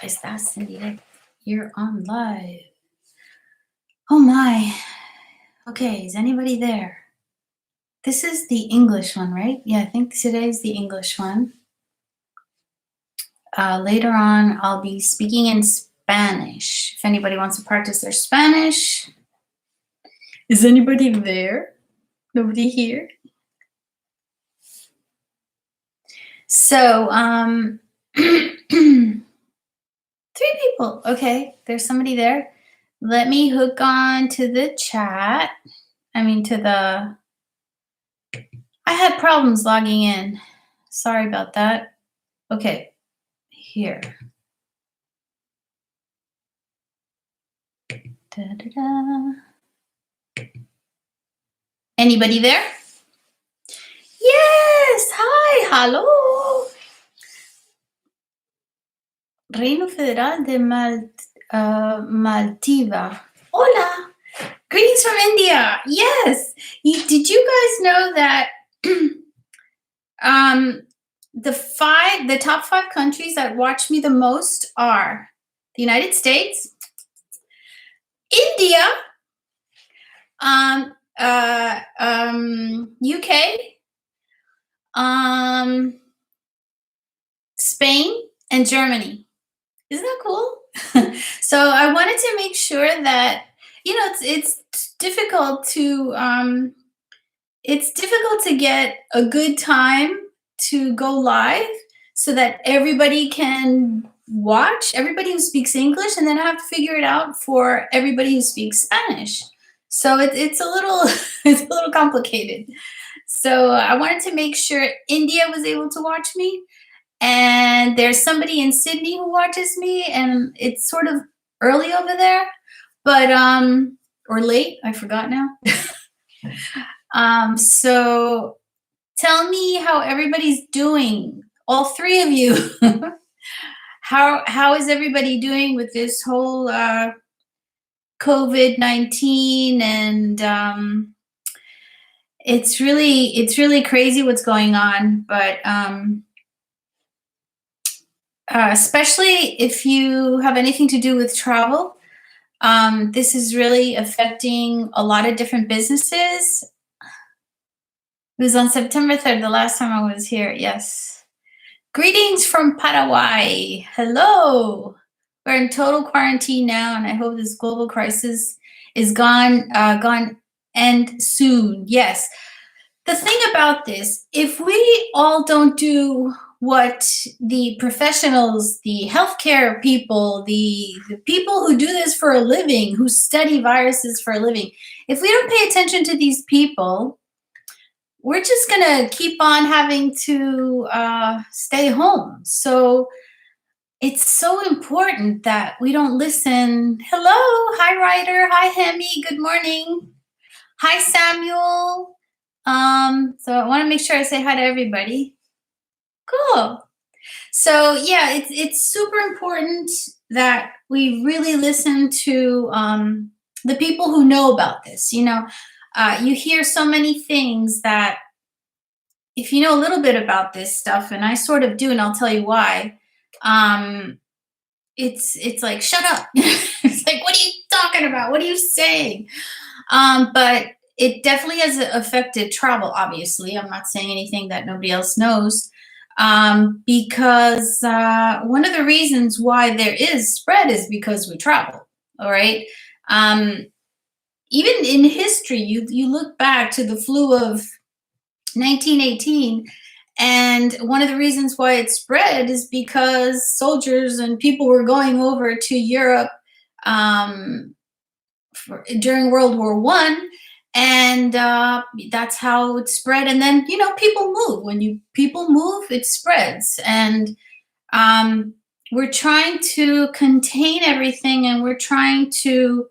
Estás en directo. You're on live. Oh my. Okay, is anybody there? This is the English one, right? Yeah, I think today's the English one. Later on, I'll be speaking in Spanish. If anybody wants to practice their Spanish. Is anybody there? Nobody here? So, 3 people. Okay, there's somebody there. Let me hook on to the chat. I had problems logging in. Sorry about that. Okay, here. Da-da-da. Anybody there? Yes, hi, hello. Reino Federal de Maldiva. Hola. Greetings from India. Yes. Did you guys know that the top 5 countries that watch me the most are the United States, India, UK, Spain, and Germany. Isn't that cool? So I wanted to make sure that it's difficult to get a good time to go live so that everybody can watch, everybody who speaks English, and then I have to figure it out for everybody who speaks Spanish. So it's a little it's a little complicated. So I wanted to make sure India was able to watch me, and there's somebody in Sydney who watches me, and it's sort of early over there, but or late, I forgot now. So tell me how everybody's doing, all 3 of you. How is everybody doing with this whole COVID-19? And it's really crazy what's going on, but especially if you have anything to do with travel, this is really affecting a lot of different businesses. It was on September 3rd, the last time I was here, yes. Greetings from Paraguay. Hello. We're in total quarantine now, and I hope this global crisis is gone end soon. Yes. The thing about this, if we all don't do what the professionals, the healthcare people, the people who do this for a living, who study viruses for a living, if we don't pay attention to these people, we're just gonna keep on having to stay home. So it's so important that we don't listen. Hello, hi Ryder, hi Hemi, good morning. Hi Samuel. So I want to make sure I say hi to everybody. Cool. So yeah, it's super important that we really listen to the people who know about this. You hear so many things that if you know a little bit about this stuff, and I sort of do, and I'll tell you why, it's like, shut up. It's like, what are you talking about? What are you saying? But it definitely has affected travel, obviously. I'm not saying anything that nobody else knows, because one of the reasons why there is spread is because we travel, all right? Even in history, you look back to the flu of 1918, and one of the reasons why it spread is because soldiers and people were going over to Europe during World War I, and that's how it spread. And then people move. When people move, it spreads. And we're trying to contain everything, and we're trying to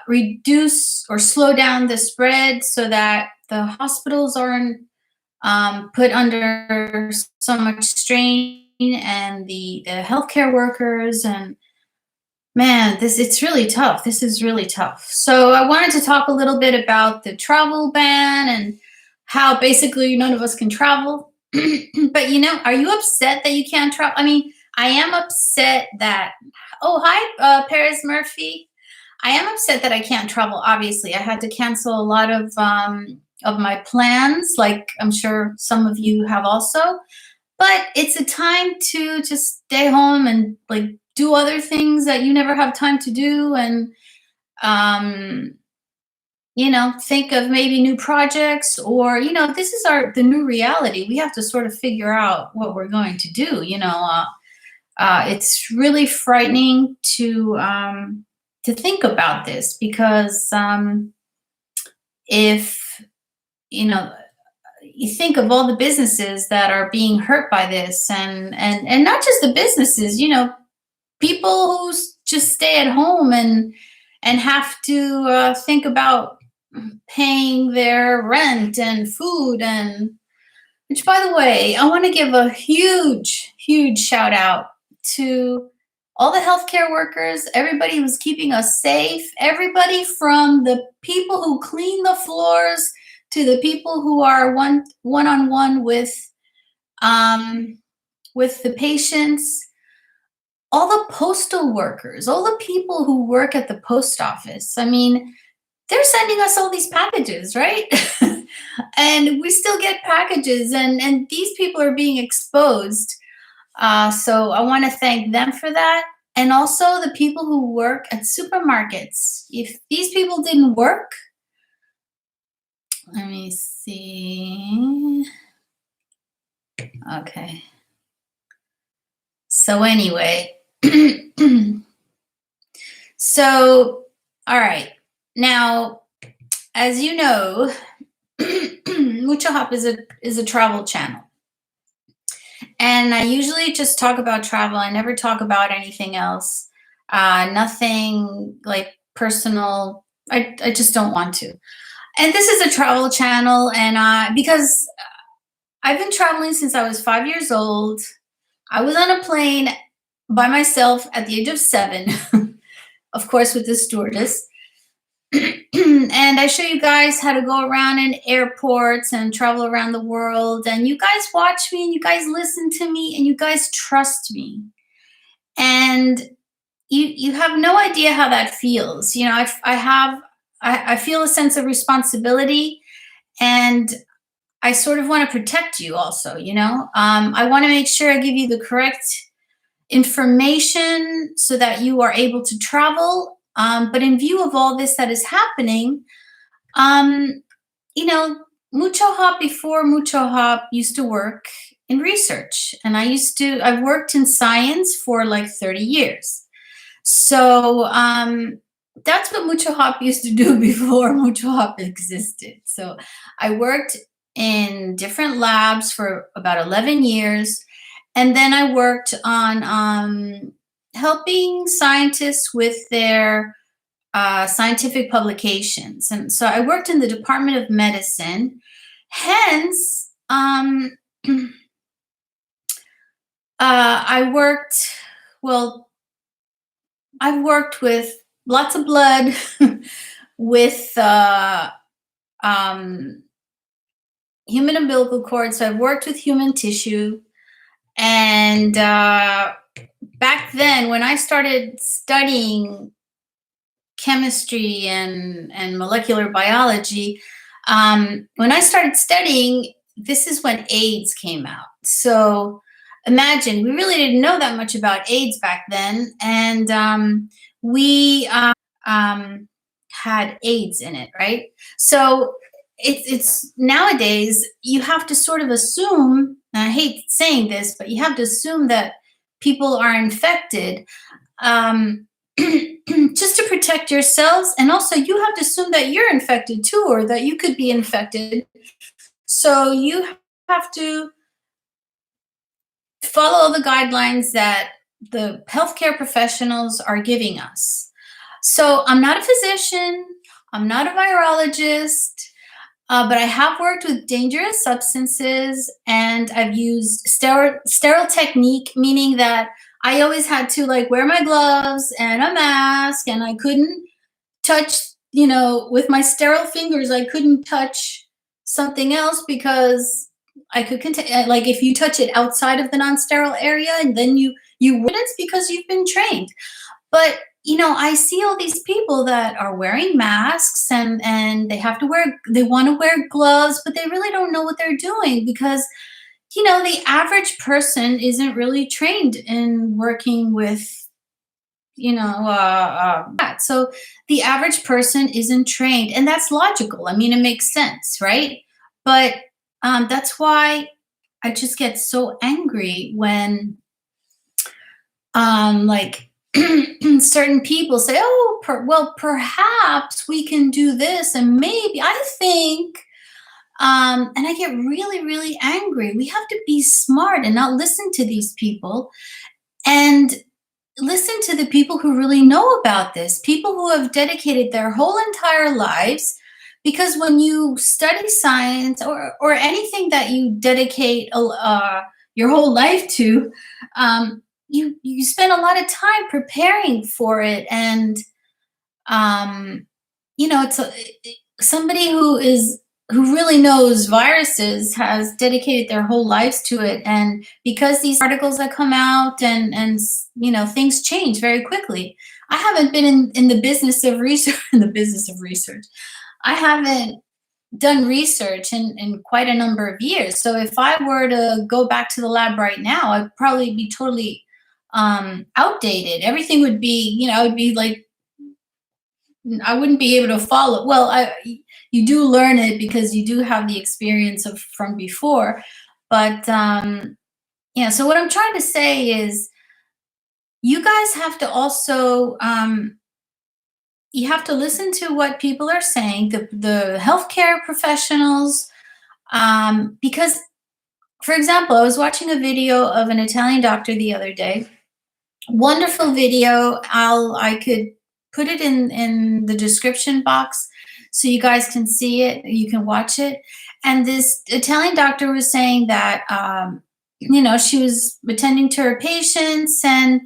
reduce or slow down the spread so that the hospitals aren't put under so much strain, and the healthcare workers. And man, it's really tough. This is really tough. So I wanted to talk a little bit about the travel ban and how basically none of us can travel. But are you upset that you can't travel? I mean, I am upset that, oh, hi, Paris Murphy. I am upset that I can't travel. Obviously, I had to cancel a lot of my plans, like I'm sure some of you have also. But it's a time to just stay home and like do other things that you never have time to do, and um, think of maybe new projects, or this is the new reality. We have to sort of figure out what we're going to do. It's really frightening to think about this, because if you know you think of all the businesses that are being hurt by this, and not just the businesses, people who just stay at home and have to think about paying their rent and food. And which, by the way, I want to give a huge, huge shout out to all the healthcare workers, everybody who's keeping us safe, everybody from the people who clean the floors to the people who are on one with the patients, all the postal workers, all the people who work at the post office. I mean, they're sending us all these packages, right? And we still get packages, and these people are being exposed. So I want to thank them for that. And also the people who work at supermarkets. If these people didn't work, let me see. Okay. So anyway, so all right. Now, as you know, MuchoHop is a travel channel. And I usually just talk about travel. I never talk about anything else. Nothing like personal. I just don't want to. And this is a travel channel, and because I've been traveling since I was 5 years old. I was on a plane by myself at the age of 7, of course, with the stewardess. And I show you guys how to go around in airports and travel around the world. And you guys watch me, and you guys listen to me, and you guys trust me. And you have no idea how that feels. I feel a sense of responsibility, and I sort of want to protect you also. I want to make sure I give you the correct information so that you are able to travel. But in view of all this that is happening, um, MuchoHop, before MuchoHop, used to work in research, and I've worked in science for like 30 years. So that's what MuchoHop used to do before MuchoHop existed. So I worked in different labs for about 11 years. And then I worked on helping scientists with their scientific publications. And so I worked in the Department of Medicine. Hence, I worked, well, I've worked with lots of blood, with human umbilical cord. So I've worked with human tissue. And back then, when I started studying chemistry and molecular biology, when I started studying, this is when AIDS came out. So imagine, we really didn't know that much about AIDS back then. And we had AIDS in it, right? So it's nowadays you have to sort of assume, and I hate saying this, but you have to assume that people are infected, just to protect yourselves. And also you have to assume that you're infected too, or that you could be infected. So you have to follow the guidelines that the healthcare professionals are giving us. So I'm not a physician, I'm not a virologist, but I have worked with dangerous substances, and I've used sterile technique, meaning that I always had to like wear my gloves and a mask, and I couldn't touch, with my sterile fingers, I couldn't touch something else, because I could like if you touch it outside of the non-sterile area, and then you You it's because you've been trained. But I see all these people that are wearing masks, and they want to wear gloves, but they really don't know what they're doing because the average person isn't really trained in working with that. So the average person isn't trained, and that's logical. I mean, it makes sense, right? But that's why I just get so angry when like certain people say, "Oh, well, perhaps we can do this, and maybe I think." And I get really, really angry. We have to be smart and not listen to these people, and listen to the people who really know about this, people who have dedicated their whole entire lives. Because when you study science, or anything that you dedicate your whole life to, you spend a lot of time preparing for it. And it's somebody who really knows viruses has dedicated their whole lives to it. And because these articles that come out, and things change very quickly. I haven't been in the business of research in the business of research. I haven't done research in quite a number of years. So if I were to go back to the lab right now, I'd probably be totally outdated. Everything would be, I would be like, I wouldn't be able to follow. Well, you do learn it because you do have the experience of from before. But yeah. So what I'm trying to say is, you guys have to also you have to listen to what people are saying, the healthcare professionals, because, for example, I was watching a video of an Italian doctor the other day. Wonderful video. I could put it in the description box so you guys can see it, you can watch it. And this Italian doctor was saying that she was attending to her patients, and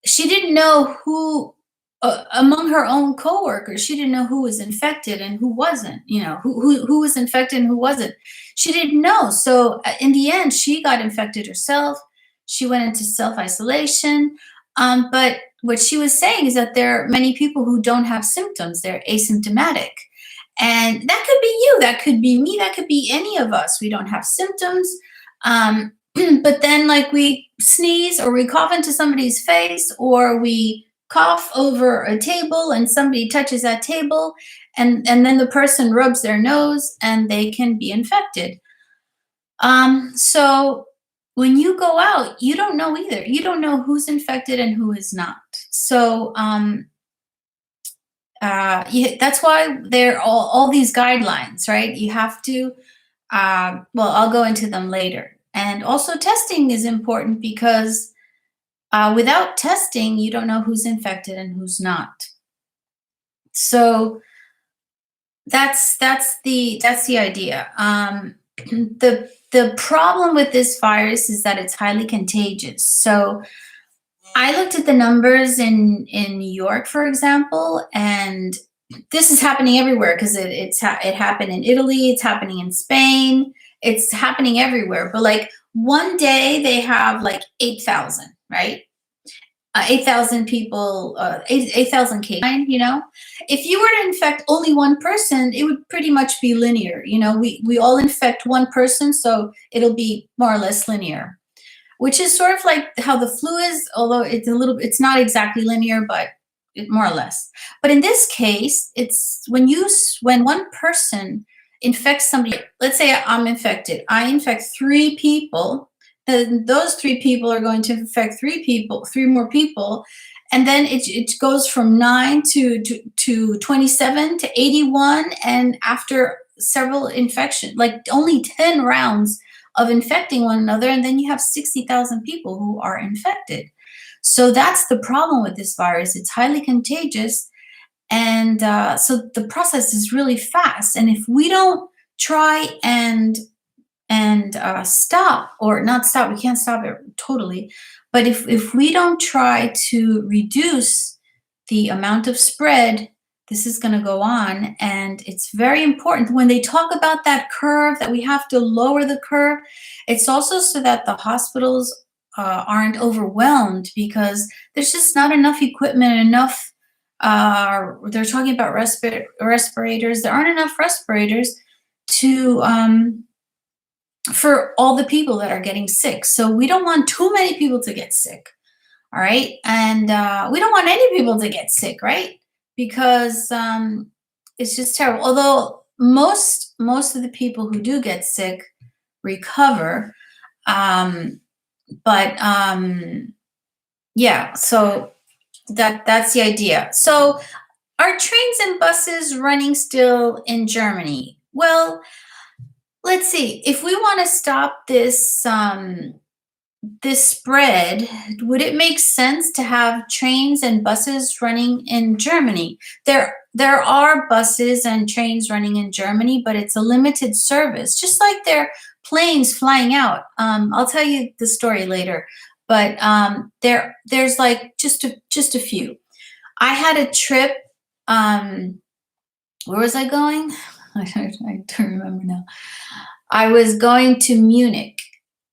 she didn't know who, among her own coworkers, she didn't know who was infected and who wasn't. Who was infected and who wasn't. She didn't know. So in the end, she got infected herself. She went into self isolation. But what she was saying is that there are many people who don't have symptoms; they're asymptomatic. And that could be you, that could be me, that could be any of us. We don't have symptoms. Um, but then, like, we sneeze or we cough into somebody's face, or we cough over a table and somebody touches that table, and then the person rubs their nose and they can be infected. So when you go out, you don't know either. You don't know who's infected and who is not. So that's why there are all these guidelines, right? You have to, well, I'll go into them later. And also, testing is important because without testing, you don't know who's infected and who's not. So that's the idea. The problem with this virus is that it's highly contagious. So I looked at the numbers in New York, for example, and this is happening everywhere because it happened in Italy, it's happening in Spain, it's happening everywhere. But like one day they have like 8,000, right? 8,000 people, 8,000 cases. If you were to infect only one person, it would pretty much be linear. We all infect one person, so it'll be more or less linear, which is sort of like how the flu is, although it's not exactly linear, but more or less. But in this case, it's when one person infects somebody. Let's say I'm infected. I infect three people. Then those three people are going to infect three more people, and then it goes from 9 to 27 to 81, and after several infections, like only 10 rounds of infecting one another, and then you have 60,000 people who are infected. So that's the problem with this virus. It's highly contagious, and so the process is really fast. And if we don't try and stop, or not stop, we can't stop it totally, but if we don't try to reduce the amount of spread, this is going to go on. And it's very important when they talk about that curve, that we have to lower the curve. It's also so that the hospitals aren't overwhelmed because there's just not enough equipment, enough. They're talking about respirators. There aren't enough respirators to for all the people that are getting sick. So we don't want too many people to get sick. All right, and we don't want any people to get sick, right? Because it's just terrible. Although most of the people who do get sick recover, um, but yeah. So that's the idea. So are trains and buses running still in Germany? Well, let's see. If we want to stop this spread, would it make sense to have trains and buses running in Germany? There are buses and trains running in Germany, but it's a limited service, just like their planes flying out. I'll tell you the story later, but there's like just a few. I had a trip. Where was I going? I don't remember now. I was going to Munich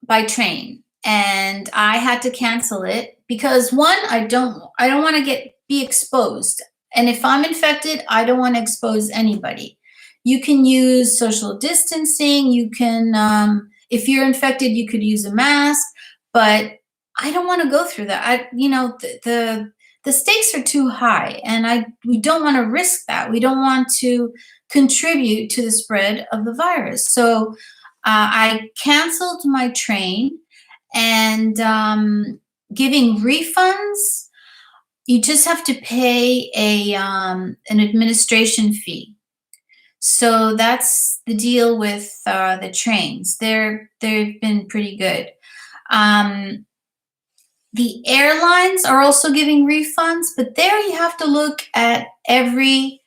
by train, and I had to cancel it because one, I don't want to be exposed. And if I'm infected, I don't want to expose anybody. You can use social distancing. You can, if you're infected, you could use a mask, but I don't want to go through that. The stakes are too high, and we don't want to risk that. We don't want to contribute to the spread of the virus. So I canceled my train, and giving refunds, you just have to pay an administration fee. So that's the deal with the trains. They've been pretty good. The airlines are also giving refunds, but there you have to look at every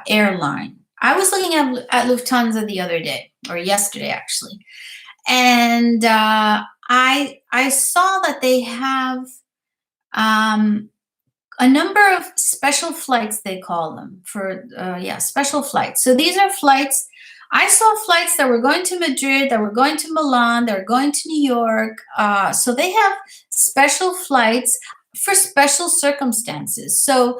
airline. I was looking at Lufthansa the other day, or yesterday actually, and I saw that they have a number of special flights, they call them, for special flights. So these are flights. I saw flights that were going to Madrid, that were going to Milan, that were going to New York. So they have special flights for special circumstances. So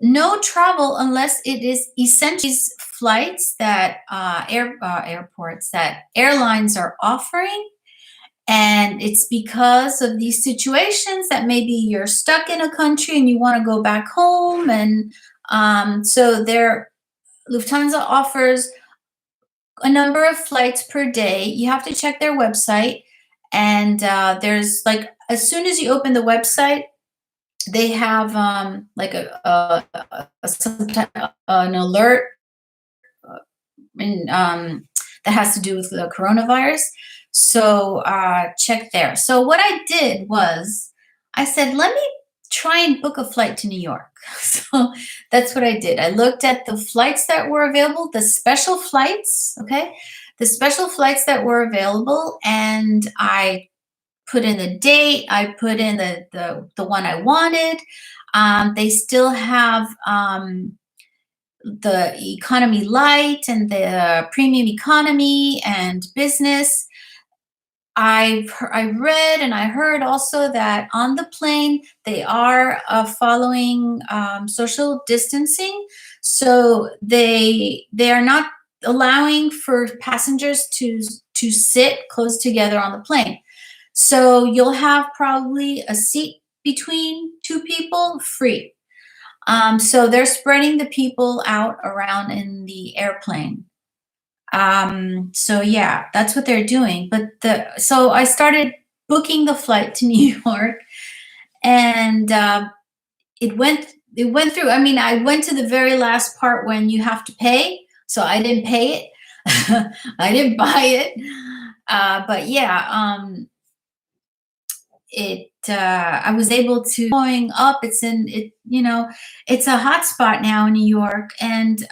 no travel unless it is essential. These flights that airports, that airlines are offering, and it's because of these situations that maybe you're stuck in a country and you want to go back home, and so Lufthansa offers a number of flights per day. You have to check their website, and there's like, as soon as you open the website, they have like an alert that has to do with the coronavirus. So check there. So what I did was I said, let me try and book a flight to New York. So that's what I did. I looked at the flights that were available, the special flights, okay? The special flights that were available, and I put in the date, I put in the one I wanted. They still have the economy light and the premium economy and business. I read and I heard also that on the plane they are following social distancing, so they are not allowing for passengers to sit close together on the plane. So you'll have probably a seat between two people free. So they're spreading the people out around in the airplane. So yeah, that's what they're doing. So I started booking the flight to New York, and it went through. I mean, I went to the very last part when you have to pay, so I didn't pay it. I didn't buy it. But yeah, I was able to going up. It's a hot spot now in New York, and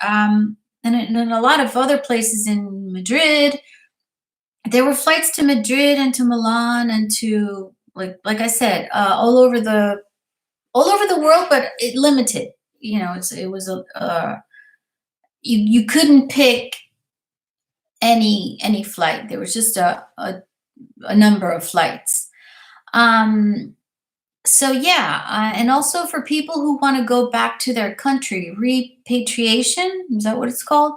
in a lot of other places in Madrid. There were flights to Madrid and to Milan and to, like I said, all over the world, but it limited. It was you couldn't pick any flight. There was just a number of flights. Um, so yeah, and also for people who want to go back to their country, repatriation, is that what it's called?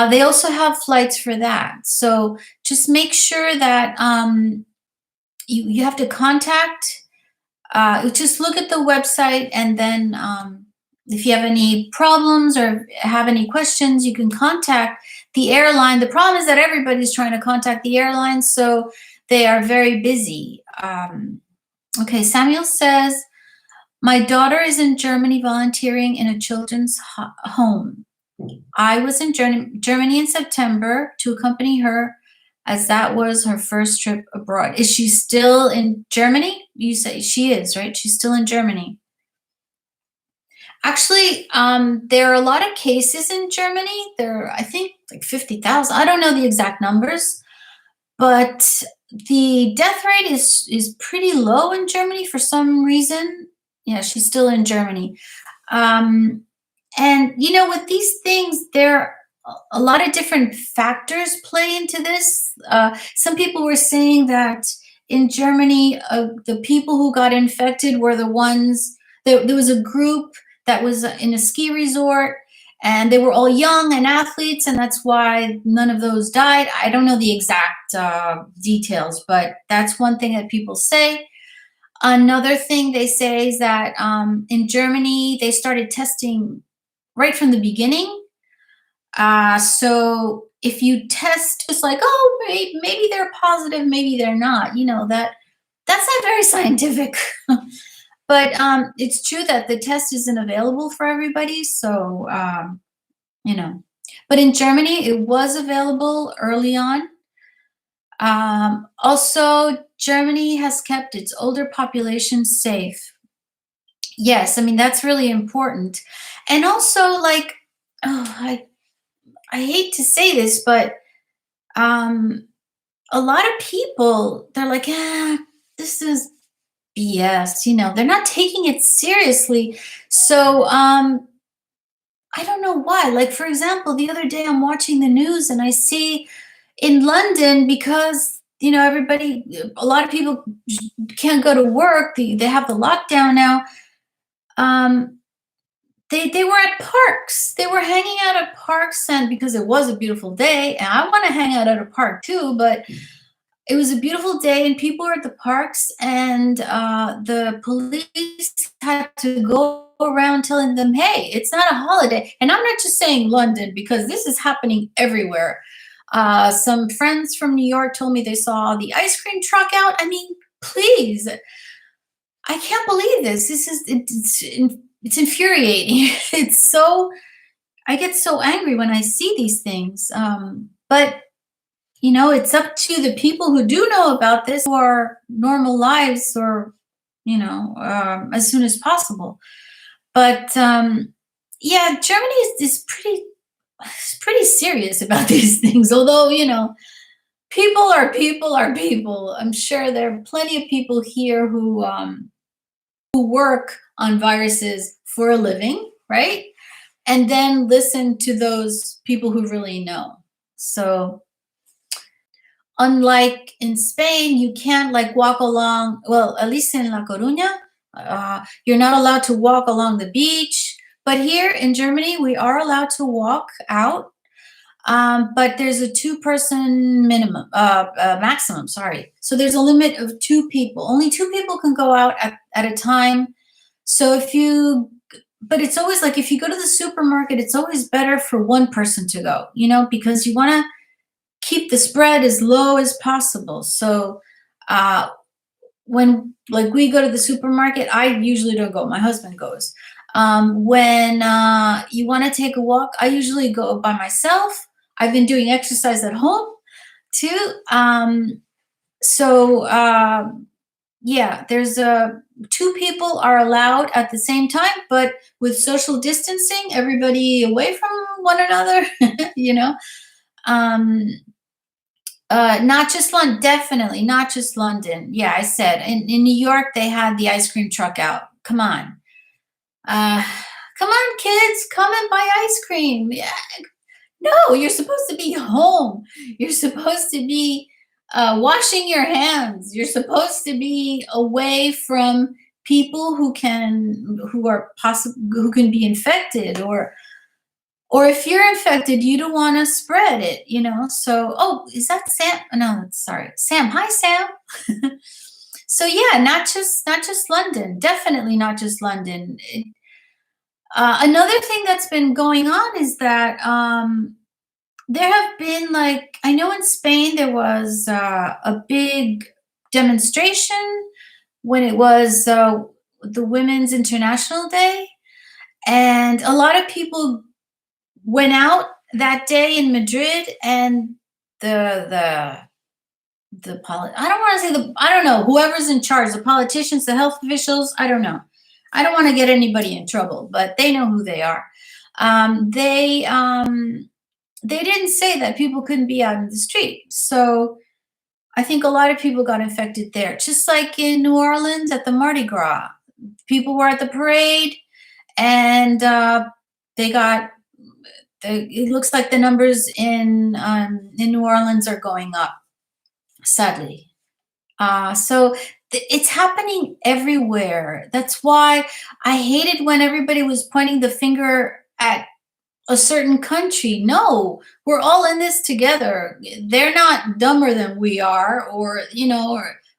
They also have flights for that. So just make sure that you have to contact, just look at the website, and then if you have any problems or have any questions, you can contact the airline. The problem is that everybody's trying to contact the airline, so they are very busy. Okay, Samuel says, my daughter is in Germany volunteering in a children's home. I was in Germany in September to accompany her, as that was her first trip abroad. Is she still in Germany? You say she is, right? She's still in Germany. Actually, there are a lot of cases in Germany. There are, I think, like 50,000. I don't know the exact numbers, but the death rate is pretty low in Germany for some reason. Yeah, she's still in Germany. And with these things, there are a lot of different factors play into this. Some people were saying that in Germany, the people who got infected were the ones. There was a group that was in a ski resort, and they were all young and athletes, and that's why none of those died. I don't know the exact details, but that's one thing that people say. Another thing they say is that in Germany, they started testing right from the beginning. So if you test just like, oh, maybe they're positive, maybe they're not, that's not very scientific. But it's true that the test isn't available for everybody. So, but in Germany, it was available early on. Also, Germany has kept its older population safe. Yes, I mean, that's really important. And also, like, oh, I hate to say this, but a lot of people, they're like, this is BS, they're not taking it seriously. So I don't know why. Like, for example, the other day I'm watching the news and I see in London, because everybody, a lot of people can't go to work. They have the lockdown now. They were at parks. They were hanging out at parks, and because it was a beautiful day, and I want to hang out at a park too, but it was a beautiful day and people were at the parks, and the police had to go around telling them, hey, it's not a holiday. And I'm not just saying London, because this is happening everywhere. Some friends from New York told me they saw the ice cream truck out. I mean, please, I can't believe this. It's infuriating. I get so angry when I see these things. But it's up to the people who do know about this, who are normal lives, or as soon as possible. But yeah, Germany is pretty serious about these things. Although people are people. I'm sure there are plenty of people here who work on viruses for a living, right? And then listen to those people who really know. So unlike in Spain, you can't like walk along, well, at least in La Coruña, you're not allowed to walk along the beach. But here in Germany, we are allowed to walk out. But there's a two-person maximum, sorry. So there's a limit of 2 people. Only 2 people can go out at a time. So but it's always like, if you go to the supermarket, it's always better for one person to go, because you want to keep the spread as low as possible. So when like we go to the supermarket, I usually don't go. My husband goes. When you want to take a walk, I usually go by myself. I've been doing exercise at home too. So yeah, there's 2 people are allowed at the same time, but with social distancing, everybody away from one another, Not just London, definitely not just London. Yeah, I said in New York they had the ice cream truck out. Come on. Come on, kids, come and buy ice cream. Yeah. No, you're supposed to be home. You're supposed to be washing your hands. You're supposed to be away from people who are possible who can be infected, or if you're infected, you don't want to spread it, So, oh, is that Sam? No, sorry, Sam. Hi, Sam. So yeah, not just London. Definitely not just London. Another thing that's been going on is that there have been, like, I know in Spain there was a big demonstration when it was the Women's International Day, and a lot of people went out that day in Madrid, and the I don't want to say I don't know, whoever's in charge, the politicians, the health officials, I don't know. I don't want to get anybody in trouble, but they know who they are. Um, they um, they didn't say that people couldn't be out in the street. So I think a lot of people got infected there, just like in New Orleans at the Mardi Gras. People were at the parade, and they got. It looks like the numbers in New Orleans are going up, sadly. So it's happening everywhere. That's why I hated when everybody was pointing the finger at a certain country. No, we're all in this together. They're not dumber than we are, or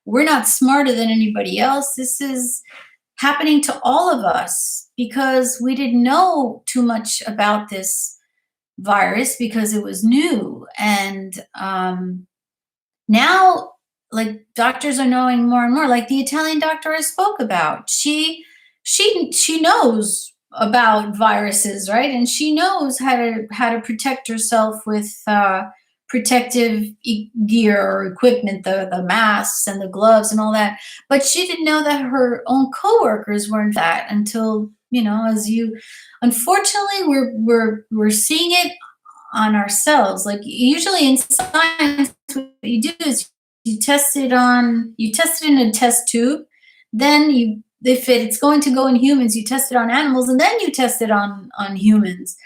we're not smarter than anybody else. This is happening to all of us because we didn't know too much about this virus because it was new. And now, like, doctors are knowing more and more. Like the Italian doctor I spoke about, she knows about viruses, right? And she knows how to protect herself with protective gear or equipment, the masks and the gloves and all that. But she didn't know that her own coworkers weren't that until, as you, unfortunately, we're seeing it on ourselves. Like, usually in science, what you do is you test it in a test tube, then if it's going to go in humans, you test it on animals, and then you test it on humans.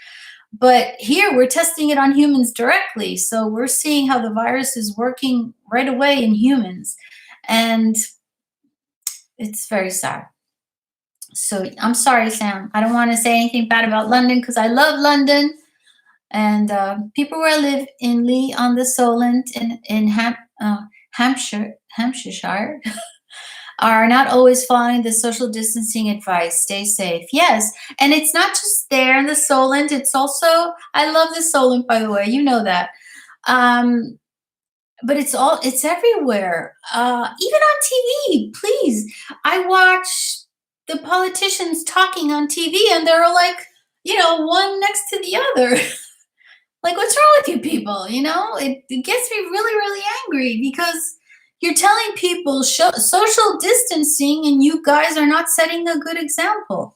But here we're testing it on humans directly, so we're seeing how the virus is working right away in humans, and it's very sad. So I'm sorry, Sam. I don't want to say anything bad about London because I love London. And people where I live in Lee on the Solent in Hampshire are not always following the social distancing advice. Stay safe. Yes, and it's not just there in the Solent. It's also, I love the Solent, by the way. You know that. Um, but it's everywhere. Even on TV. Please, I watch the politicians talking on TV, and they're like, one next to the other. Like, what's wrong with you people? It gets me really, really angry because you're telling people social distancing, and you guys are not setting a good example.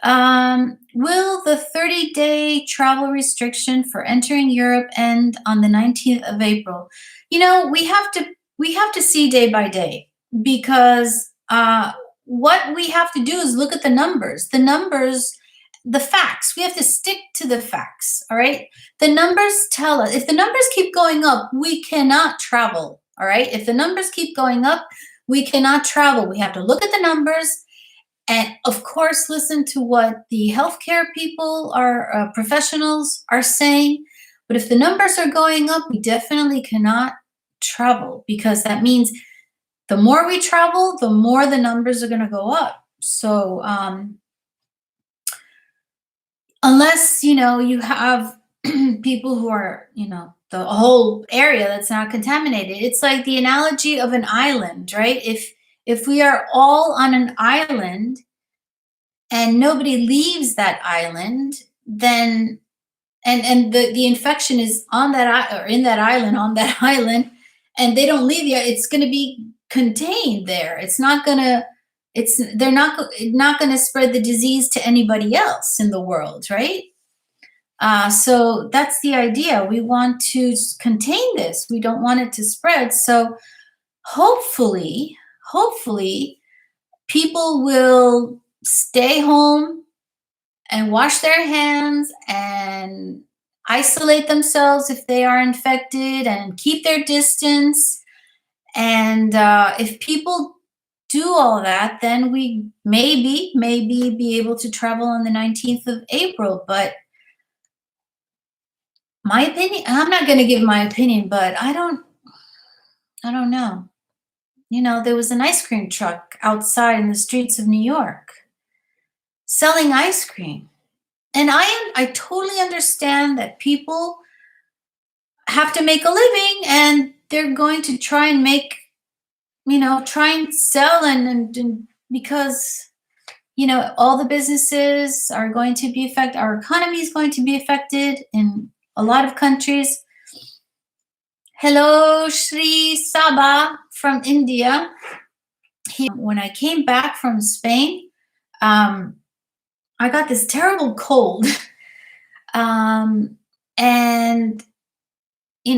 Will the 30-day travel restriction for entering Europe end on the 19th of April? We have to see day by day, because what we have to do is look at the numbers. The facts. We have to stick to the facts. All right. The numbers tell us, if the numbers keep going up, we cannot travel. All right. If the numbers keep going up, we cannot travel. We have to look at the numbers and, of course, listen to what the healthcare people, our professionals, are saying. But if the numbers are going up, we definitely cannot travel, because that means the more we travel, the more the numbers are going to go up. So, unless you have people who are, the whole area that's not contaminated. It's like the analogy of an island, right? If we are all on an island and nobody leaves that island, then and the infection is on or in that island, on that island, and they don't leave yet, it's going to be contained there. It's not going to they're not going to spread the disease to anybody else in the world, right? So that's the idea. We want to contain this. We don't want it to spread. So hopefully, people will stay home and wash their hands. And isolate themselves if they are infected and keep their distance. And if people do all that, then we maybe be able to travel on the 19th of April. But my opinion, I'm not going to give my opinion, but I don't know. There was an ice cream truck outside in the streets of New York selling ice cream. And I totally understand that people have to make a living and they're going to try and try and sell and because all the businesses are going to be affected, our economy is going to be affected in a lot of countries. Hello, Sri Saba from India. When I came back from Spain, um, I got this terrible cold, um, and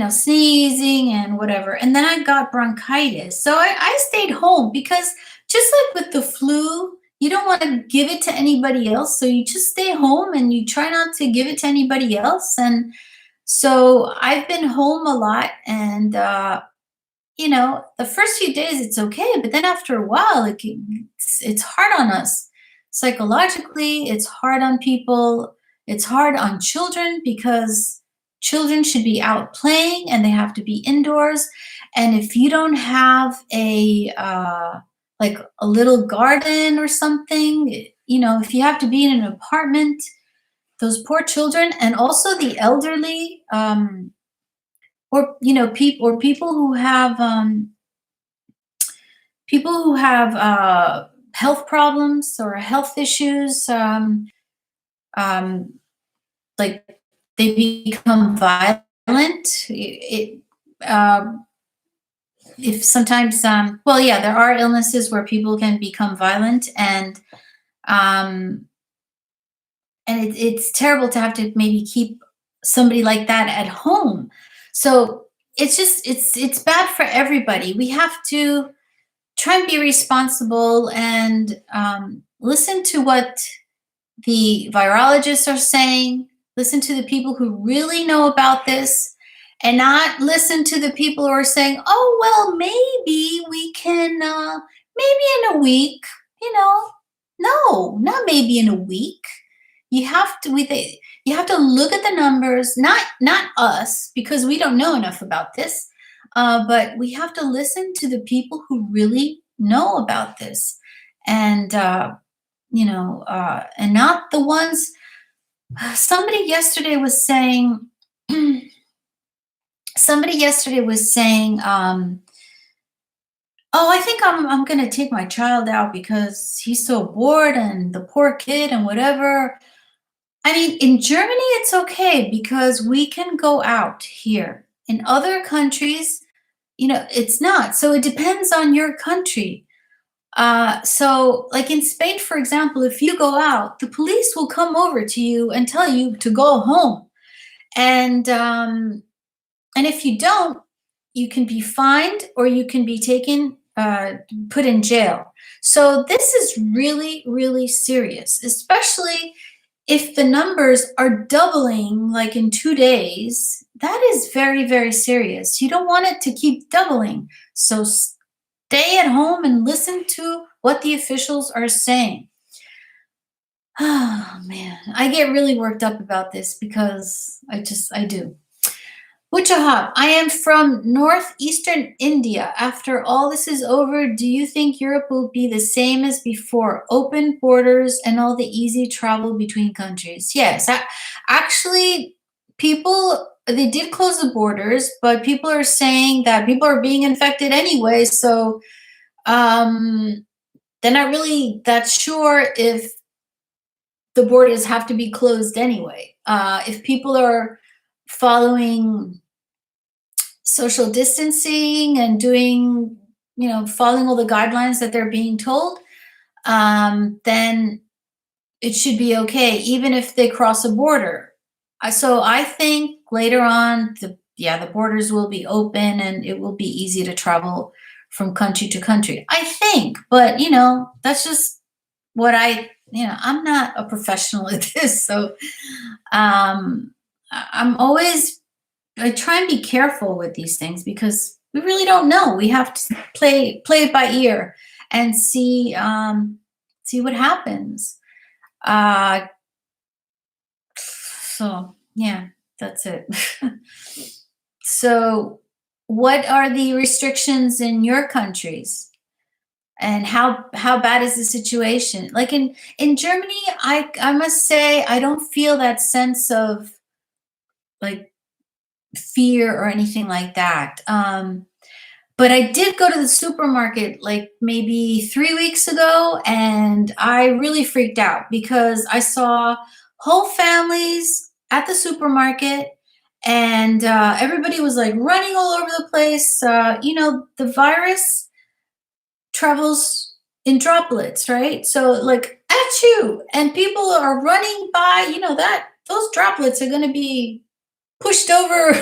sneezing and whatever. And then I got bronchitis. So I stayed home because just like with the flu, you don't want to give it to anybody else. So you just stay home and you try not to give it to anybody else. And so I've been home a lot. And, the first few days it's okay. But then after a while, it's hard on us. Psychologically, it's hard on people. It's hard on children because children should be out playing and they have to be indoors. And if you don't have like a little garden or something, if you have to be in an apartment, those poor children and also the elderly, or people who have health problems or health issues, um, like they become violent. If sometimes, well, yeah, there are illnesses where people can become violent, um, and it's terrible to have to maybe keep somebody like that at home. So it's bad for everybody. We have to try and be responsible and listen to what the virologists are saying, listen to the people who really know about this, and not listen to the people who are saying, oh, well, maybe we can, maybe in a week, no, not maybe in a week. You have to look at the numbers, not us, because we don't know enough about this, but we have to listen to the people who really know about this, and and not the ones. Somebody yesterday was saying. Somebody yesterday was saying, "Oh, I think I'm going to take my child out because he's so bored and the poor kid and whatever." I mean, in Germany, it's okay because we can go out here. In other countries, it's not. So it depends on your country. So, like in Spain, for example, if you go out, the police will come over to you and tell you to go home. And if you don't, you can be fined or you can be taken, put in jail. So this is really, really serious, especially if the numbers are doubling like in 2 days. That is very, very serious. You don't want it to keep doubling. So stay at home and listen to what the officials are saying. Oh man, I get really worked up about this because I do. MuchoHop, I am from northeastern India. After all this is over, do you think Europe will be the same as before? Open borders and all the easy travel between countries. Yes, actually, they did close the borders, but people are saying that people are being infected anyway. So they're not really that sure if the borders have to be closed anyway. If people are following social distancing and doing, following all the guidelines that they're being told, then it should be okay, even if they cross a border. So I think later on, the borders will be open and it will be easy to travel from country to country. I think, but that's just what I'm not a professional at this, so I'm always I try and be careful with these things because we really don't know. We have to play it by ear and see what happens. Uh, so yeah, that's it. So, what are the restrictions in your countries? And how bad is the situation? Like in Germany, I must say I don't feel that sense of like fear or anything like that. But I did go to the supermarket like maybe 3 weeks ago, and I really freaked out because I saw whole families at the supermarket, and everybody was like running all over the place. The virus travels in droplets, right? So like at you, and people are running by. That those droplets are going to be pushed over,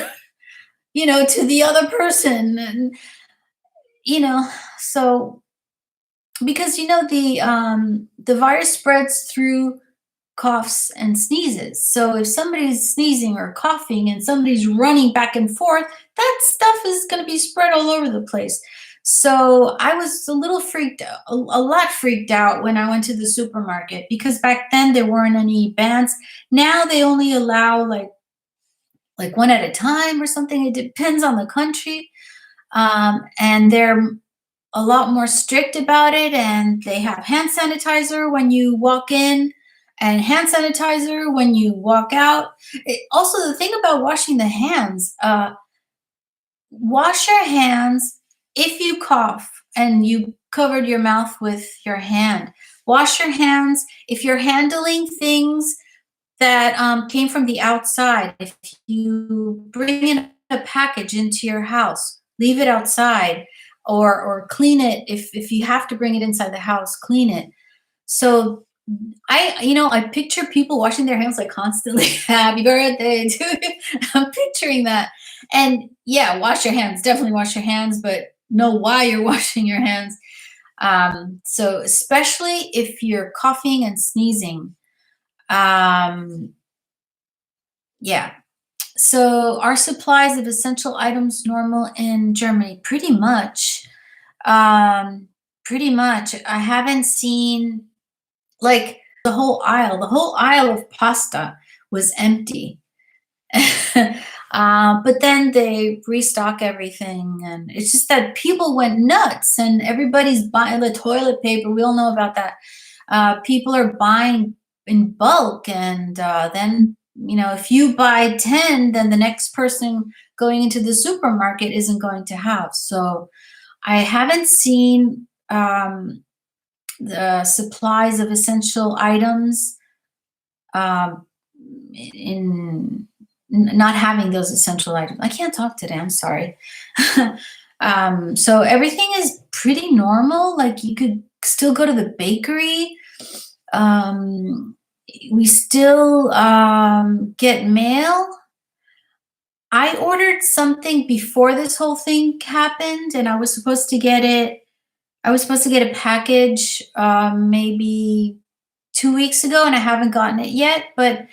to the other person, and you know, so because the virus spreads through coughs and sneezes. So if somebody's sneezing or coughing and somebody's running back and forth, that stuff is going to be spread all over the place. So I was a little freaked out, a lot freaked out when I went to the supermarket because back then there weren't any bans. Now they only allow like one at a time or something. It depends on the country. And they're a lot more strict about it, and they have hand sanitizer when you walk in and hand sanitizer when you walk out. Also, the thing about washing the hands, wash your hands if you cough and you covered your mouth with your hand. Wash your hands if you're handling things that came from the outside. If you bring in a package into your house, leave it outside, or clean it. If you have to bring it inside the house, clean it. So I picture people washing their hands like constantly. Happy birthday to you. I'm picturing that. And yeah, wash your hands. Definitely wash your hands, but know why you're washing your hands. So especially if you're coughing and sneezing. Um, yeah. So are supplies of essential items normal in Germany? Pretty much. Um, Pretty much. I haven't seen like the whole aisle of pasta was empty. But then they restock everything, and it's just that people went nuts, and everybody's buying the toilet paper. We all know about that. People are buying in bulk, and then if you buy 10, then the next person going into the supermarket isn't going to have. So I haven't seen the supplies of essential items um, in not having those essential items. I can't talk today. I'm sorry. So everything is pretty normal. Like you could still go to the bakery. Um, we still get mail. I ordered something before this whole thing happened, and I was supposed to get it. I was supposed to get a package maybe 2 weeks ago, and I haven't gotten it yet. But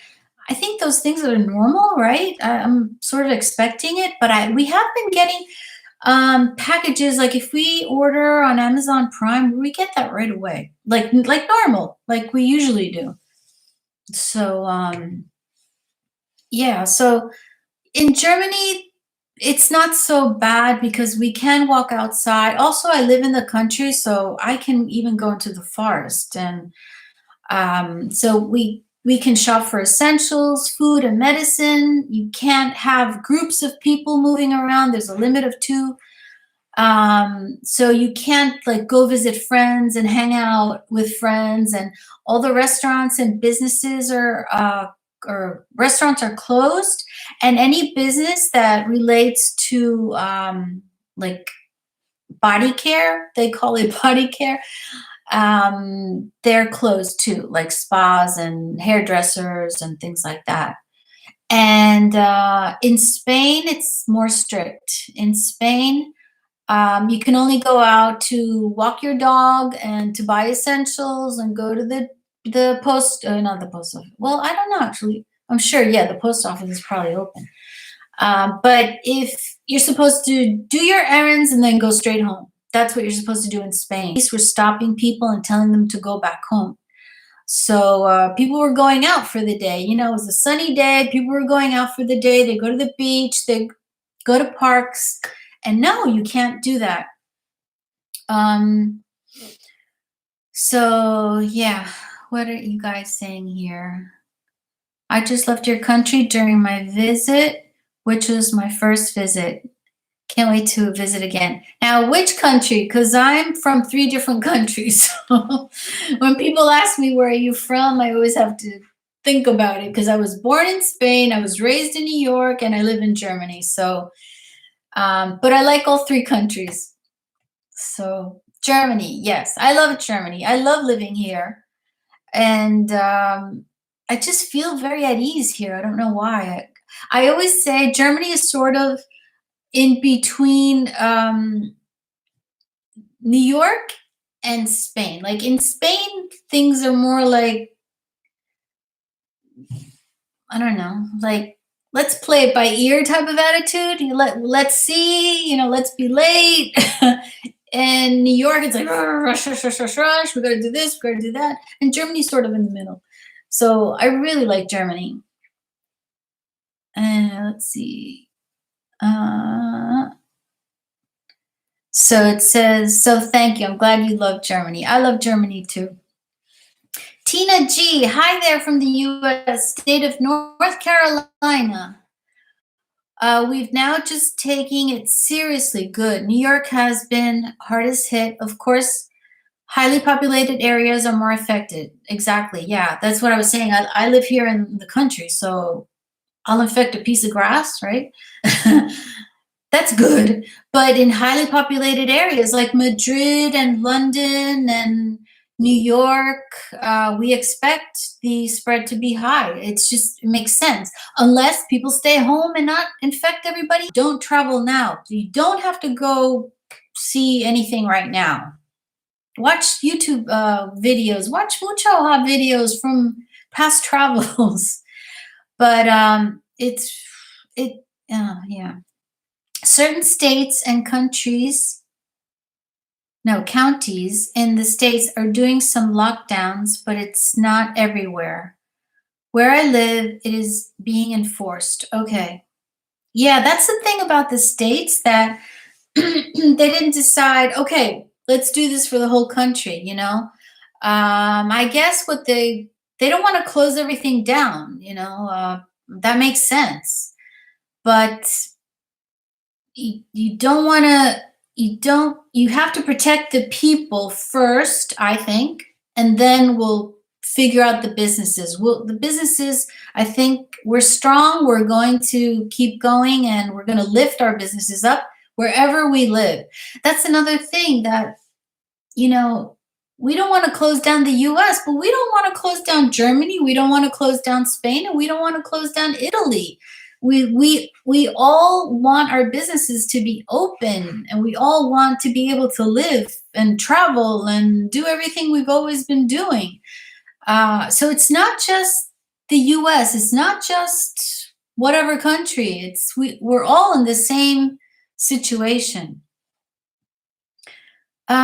I think those things are normal, right? I'm sort of expecting it, but we have been getting packages. Like if we order on Amazon Prime, we get that right away, like normal, like we usually do. So yeah, so in Germany, it's not so bad because we can walk outside. Also, I live in the country, so I can even go into the forest, and so we can shop for essentials, food, and medicine. You can't have groups of people moving around. There's a limit of two. So you can't like go visit friends and hang out with friends, and all the restaurants and businesses or restaurants are closed, and any business that relates to like body care, they call it body care, they're closed too, like spas and hairdressers and things like that. And in Spain, it's more strict. In Spain, you can only go out to walk your dog and to buy essentials and go to the post, not the post office. Well, I don't know actually. I'm sure, yeah, the post office is probably open. But if you're supposed to do your errands and then go straight home, that's what you're supposed to do in Spain. We're stopping people and telling them to go back home. So people were going out for the day. You know, it was a sunny day. People were going out for the day. They go to the beach. They go to parks. And no, you can't do that. Um, so yeah, what are you guys saying here? I just left your country during my visit, which was my first visit. Can't wait to visit again. Now, which country? Because I'm from 3 different countries. So when people ask me, where are you from? I always have to think about it because I was born in Spain, I was raised in New York, and I live in Germany. So, but I like all 3 countries. So, Germany, yes, I love Germany. I love living here. And I just feel very at ease here. I don't know why. I always say Germany is sort of in between New York and Spain. Like in Spain, things are more like, I don't know, like let's play it by ear type of attitude. Let's see, you know, let's be late. And New York, it's like rush, rush, rush, rush, rush. We gotta do this, we gotta do that. And Germany's sort of in the middle. So I really like Germany. And let's see. So it says, so thank you. I'm glad you love Germany. I love Germany too. Tina G, hi there from the U.S. state of North Carolina. We've now just taking it seriously. Good. New York has been hardest hit. Of course, highly populated areas are more affected. Exactly. Yeah, that's what I was saying. I live here in the country, so I'll infect a piece of grass, right? That's good. But in highly populated areas like Madrid and London and New York, we expect the spread to be high. It makes sense. Unless people stay home and not infect everybody, don't travel now. You don't have to go see anything right now. Watch YouTube videos, watch MuchoHop videos from past travels. But yeah. Certain states and counties in the states are doing some lockdowns, but it's not everywhere. Where I live, it is being enforced. Okay. Yeah, that's the thing about the states that they didn't decide, okay, let's do this for the whole country, you know? I guess they don't want to close everything down, you know? That makes sense. But you don't want to you have to protect the people first, I think, and then we'll figure out the businesses. The businesses, I think we're strong, we're going to keep going, and we're going to lift our businesses up wherever we live. That's another thing that, you know, we don't want to close down the US, but we don't want to close down Germany, we don't want to close down Spain, and we don't want to close down Italy. We all want our businesses to be open, and we all want to be able to live and travel and do everything we've always been doing. So it's not just the US, it's not just whatever country. We're all in the same situation. So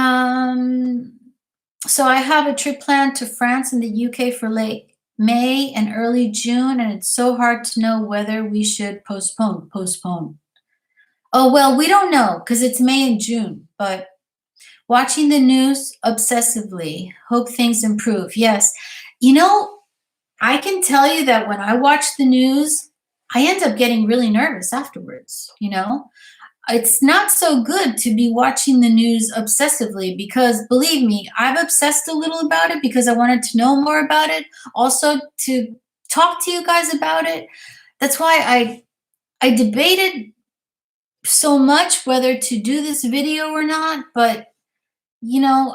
I have a trip planned to France and the UK for late May and early June, and it's so hard to know whether we should postpone. Oh, well, we don't know because it's May and June, but watching the news obsessively, hope things improve. Yes. You know, I can tell you that when I watch the news, I end up getting really nervous afterwards, you know? It's not so good to be watching the news obsessively because believe me, I've obsessed a little about it because I wanted to know more about it, also to talk to you guys about it. That's why I debated so much whether to do this video or not, but you know,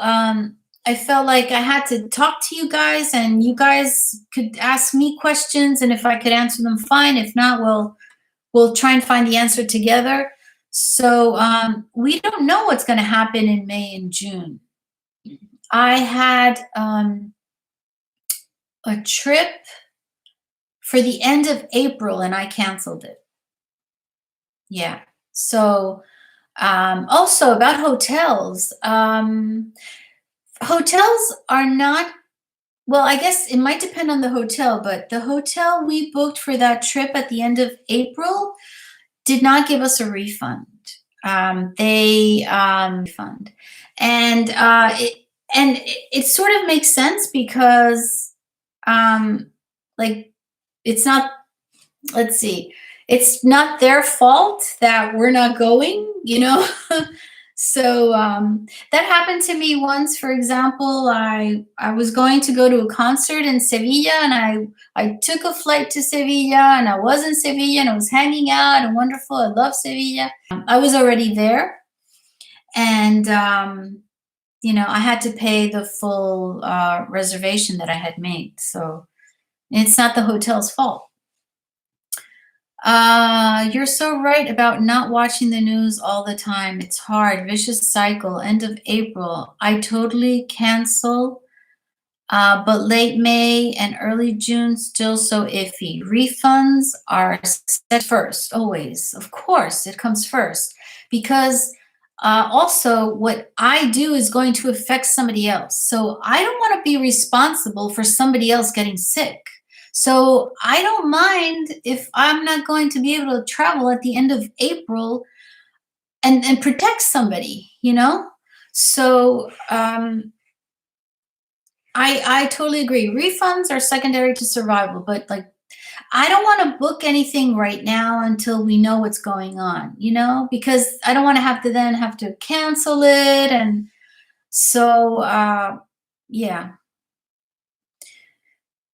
I felt like I had to talk to you guys and you guys could ask me questions, and if I could answer them, fine. If not, we'll try and find the answer together. So we don't know what's going to happen in May and June. I had a trip for the end of April, and I canceled it. Yeah. So, also about hotels. Hotels are not, well, I guess it might depend on the hotel, but the hotel we booked for that trip at the end of April did not give us a refund. They refund, and it sort of makes sense because, um, like, it's not. Let's see, it's not their fault that we're not going. So that happened to me once. For example, I was going to go to a concert in Sevilla, and I took a flight to Sevilla, and I was in Sevilla, and I was hanging out and wonderful. I love Sevilla. I was already there, and I had to pay the full reservation that I had made. So it's not the hotel's fault. You're so right about not watching the news all the time. It's hard. Vicious cycle. End of April. I totally cancel, but late May and early June still so iffy. Refunds are set first, always. Of course, it comes first because also what I do is going to affect somebody else. So I don't want to be responsible for somebody else getting sick. So I don't mind if I'm not going to be able to travel at the end of April and protect somebody, you know? So I totally agree. Refunds are secondary to survival, but like I don't want to book anything right now until we know what's going on, because I don't want to have to then have to cancel it. And so, yeah.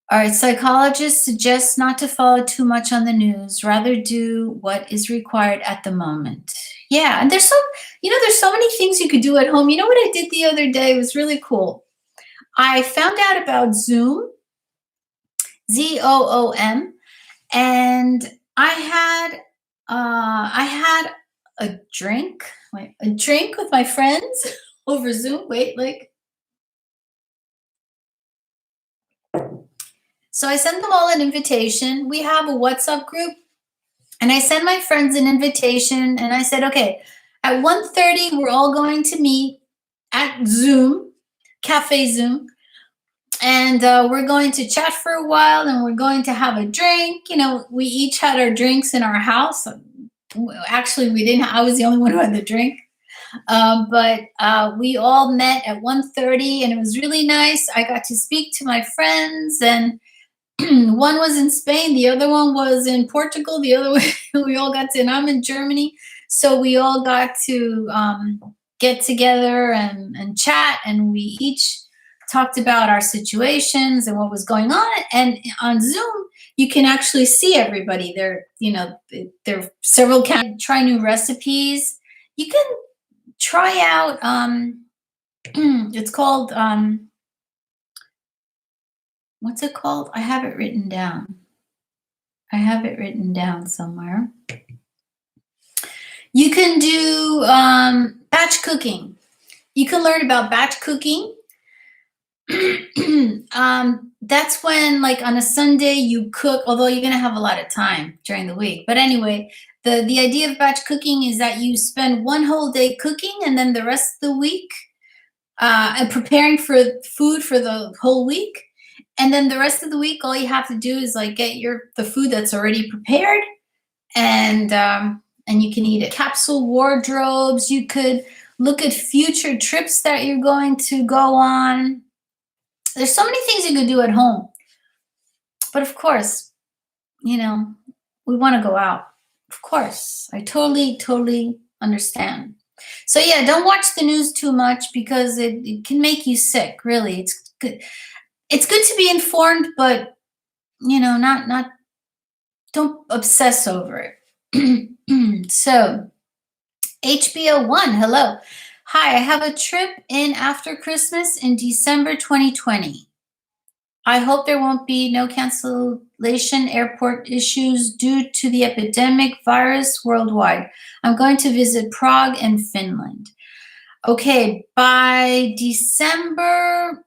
All right, psychologists suggest not to follow too much on the news, rather do what is required at the moment. Yeah, and there's so many things you could do at home. You know what I did the other day? It was really cool. I found out about Zoom, Zoom, and I had a drink, a drink with my friends over Zoom. Wait, so I sent them all an invitation. We have a WhatsApp group, and I sent my friends an invitation, and I said, okay, at 1:30 we're all going to meet at Zoom, Cafe Zoom, and we're going to chat for a while, and we're going to have a drink. We each had our drinks in our house. Actually, we didn't. I was the only one who had the drink. But we all met at 1:30, and it was really nice. I got to speak to my friends, and one was in Spain, the other one was in Portugal, the other one we all got to, and I'm in Germany. So we all got to get together and chat, and we each talked about our situations and what was going on. And on Zoom, you can actually see everybody. There are several try new recipes. You can try out it's called what's it called? I have it written down. I have it written down somewhere. You can do batch cooking. You can learn about batch cooking. That's when, like, on a Sunday you cook, although you're going to have a lot of time during the week. But anyway, the idea of batch cooking is that you spend one whole day cooking, and then the rest of the week and preparing for food for the whole week. And then the rest of the week, all you have to do is like get the food that's already prepared, and you can eat it. Capsule wardrobes. You could look at future trips that you're going to go on. There's so many things you could do at home. But of course, we want to go out. Of course, I totally understand. So yeah, don't watch the news too much because it can make you sick. Really, it's good. It's good to be informed, but not don't obsess over it. So HBO1, hello. Hi, I have a trip in after Christmas in December 2020. I hope there won't be no cancellation airport issues due to the epidemic virus worldwide. I'm going to visit Prague and Finland. Okay, by December,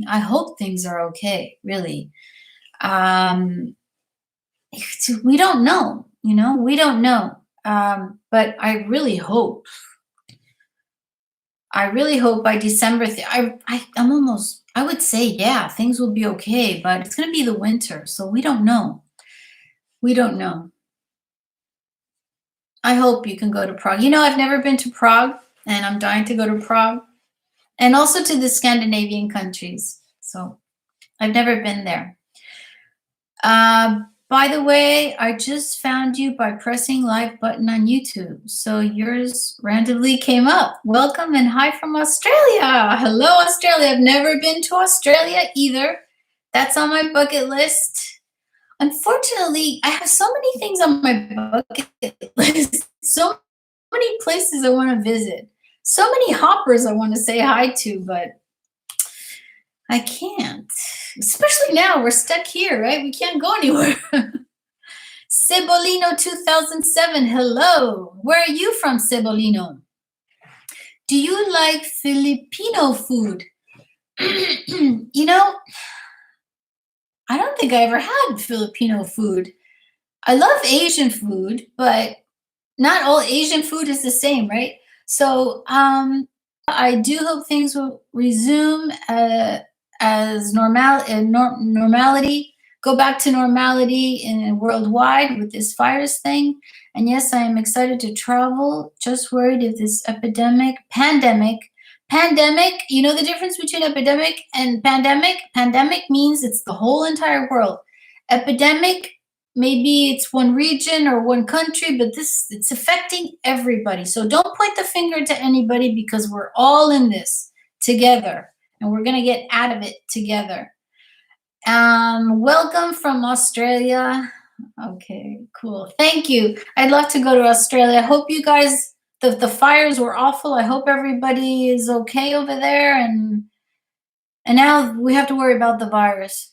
I hope things are okay, really. Um, we don't know, we don't know. But I really hope by December, I'm almost, I would say, yeah, things will be okay, but it's going to be the winter, so we don't know. We don't know. I hope you can go to Prague. I've never been to Prague, and I'm dying to go to Prague, and also to the Scandinavian countries. So I've never been there. By the way, I just found you by pressing live button on YouTube. So yours randomly came up. Welcome and hi from Australia. Hello, Australia. I've never been to Australia either. That's on my bucket list. Unfortunately, I have so many things on my bucket list. So many places I want to visit. So many hoppers I want to say hi to, but I can't. Especially now, we're stuck here, right? We can't go anywhere. Cebolino 2007, hello. Where are you from, Cebolino? Do you like Filipino food? I don't think I ever had Filipino food. I love Asian food, but not all Asian food is the same, right? So I do hope things will resume as normality, go back to normality in worldwide with this virus thing. And yes, I am excited to travel. Just worried if this pandemic, you know the difference between epidemic and pandemic? Pandemic means it's the whole entire world. Epidemic, maybe it's one region or one country, but it's affecting everybody. So don't point the finger to anybody because we're all in this together and we're going to get out of it together. Welcome from Australia. Okay, cool. Thank you. I'd love to go to Australia. I hope you guys, the fires were awful. I hope everybody is okay over there. And now we have to worry about the virus.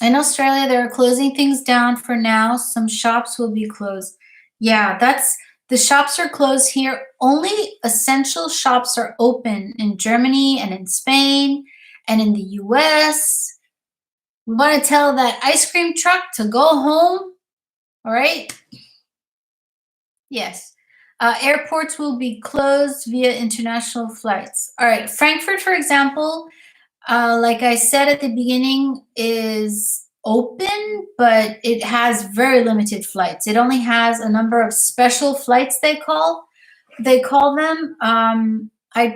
In Australia, they're closing things down for now. Some shops will be closed. Yeah, the shops are closed here. Only essential shops are open in Germany and in Spain and in the US. We want to tell that ice cream truck to go home. All right. Yes. Airports will be closed via international flights. All right. Frankfurt, for example, like I said at the beginning, is open, but it has very limited flights. It only has a number of special flights, they call them. I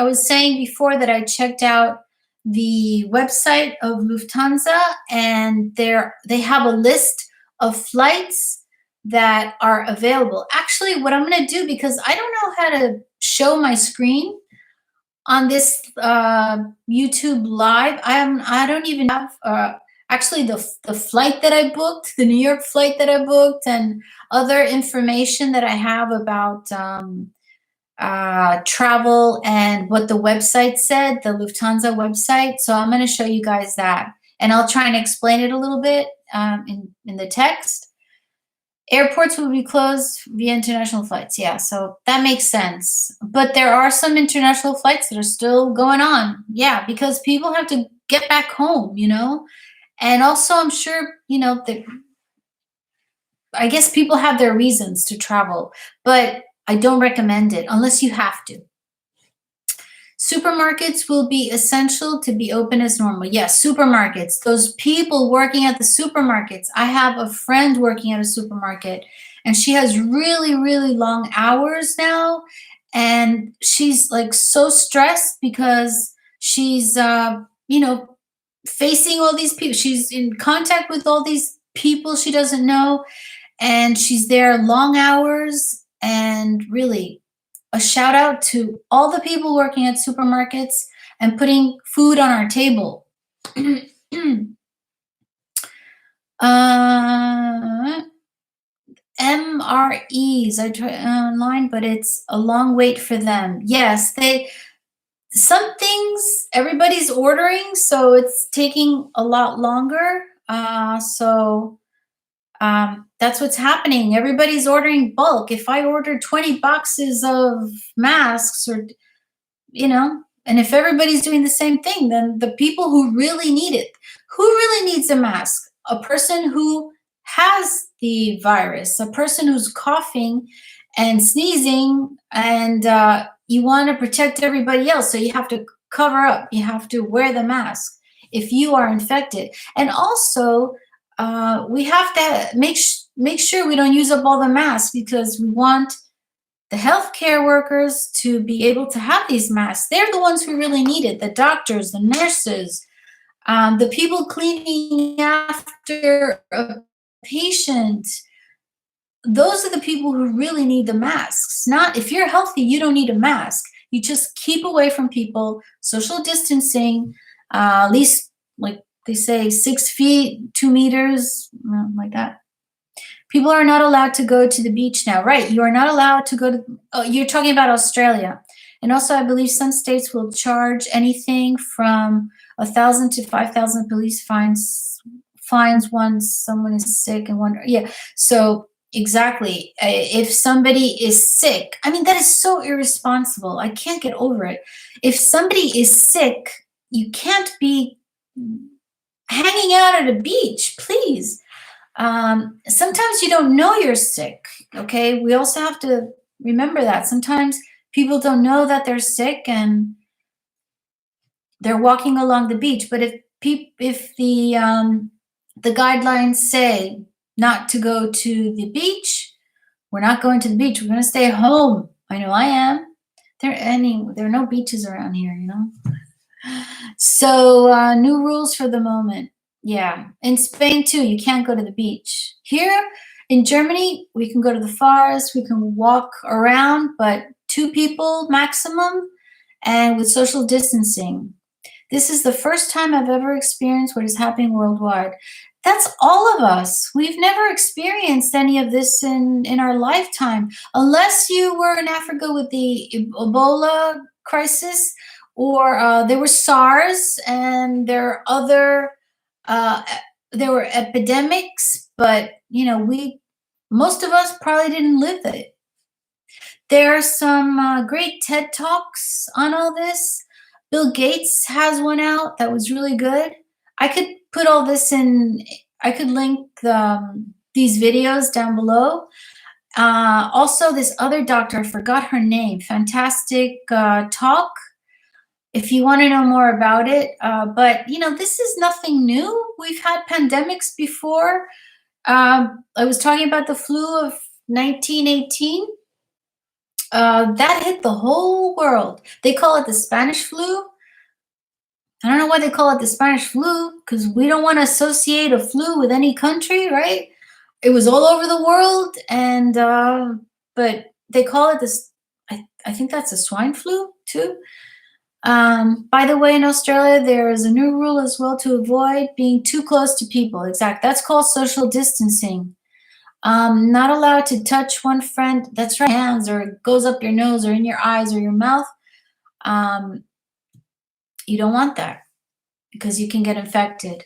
was saying before that I checked out the website of Lufthansa, and they have a list of flights that are available. Actually, what I'm going to do, because I don't know how to show my screen on this YouTube live, I don't even have actually the flight that I booked, the New York flight that I booked, and other information that I have about travel and what the website said, the Lufthansa website. So I'm going to show you guys that, and I'll try and explain it a little bit in the text. Airports will be closed via international flights. Yeah, so that makes sense. But there are some international flights that are still going on. Yeah, because people have to get back home, And also, I'm sure, I guess people have their reasons to travel, but I don't recommend it unless you have to. Supermarkets will be essential to be open as normal. Yes, supermarkets, those people working at the supermarkets. I have a friend working at a supermarket, and she has really, really long hours now. And she's like so stressed because she's, facing all these people. She's in contact with all these people she doesn't know, and she's there long hours. And really, a shout out to all the people working at supermarkets and putting food on our table. MREs, I try online, but it's a long wait for them. Yes, some things everybody's ordering, so it's taking a lot longer. That's what's happening. Everybody's ordering bulk. If I order 20 boxes of masks, or And if everybody's doing the same thing, then the people who really need it, who really needs a mask? A person who has the virus, a person who's coughing and sneezing, and you want to protect everybody else. So you have to cover up, you have to wear the mask if you are infected. And also, we have to make sure we don't use up all the masks because we want the healthcare workers to be able to have these masks. They're the ones who really need it, the doctors, the nurses, the people cleaning after a patient. Those are the people who really need the masks. Not if you're healthy, you don't need a mask. You just keep away from people, social distancing, at least like they say 6 feet, 2 meters, like that. People are not allowed to go to the beach now, right? You are not allowed to go to, oh, you're talking about Australia. And also, I believe some states will charge anything from 1,000 to 5,000 police fines once someone is sick and one, yeah. So exactly, if somebody is sick, I mean, that is so irresponsible. I can't get over it. If somebody is sick, you can't be hanging out at a beach, please. Sometimes you don't know you're sick. Okay, we also have to remember that sometimes people don't know that they're sick and they're walking along the beach. But if the guidelines say not to go to the beach, we're not going to the beach. We're going to stay home. I know I am. There are no beaches around here, you know. So new rules for the moment. Yeah, in Spain too, you can't go to the beach. Here in Germany, we can go to the forest, we can walk around, but 2 people maximum and with social distancing. This is the first time I've ever experienced what is happening worldwide. That's all of us. We've never experienced any of this in our lifetime, unless you were in Africa with the Ebola crisis, or there was SARS, and there are other uh, there were epidemics, but you know, most of us probably didn't live it. There are some great TED Talks on all this. Bill Gates has one out that was really good. I could put all this in, I could link these videos down below. Also, this other doctor, I forgot her name, fantastic talk if you want to know more about it. But, you know, this is nothing new. We've had pandemics before. I was talking about the flu of 1918. That hit the whole world. They call it the Spanish flu. I don't know why they call it the Spanish flu, because we don't want to associate a flu with any country, right? It was all over the world, and but they call it this. I think that's a swine flu too. By the way, in Australia, there is a new rule as well to avoid being too close to people. Exact. That's called social distancing. Not allowed to touch one friend. That's right, hands, or it goes up your nose or in your eyes or your mouth. Um, you don't want that because you can get infected.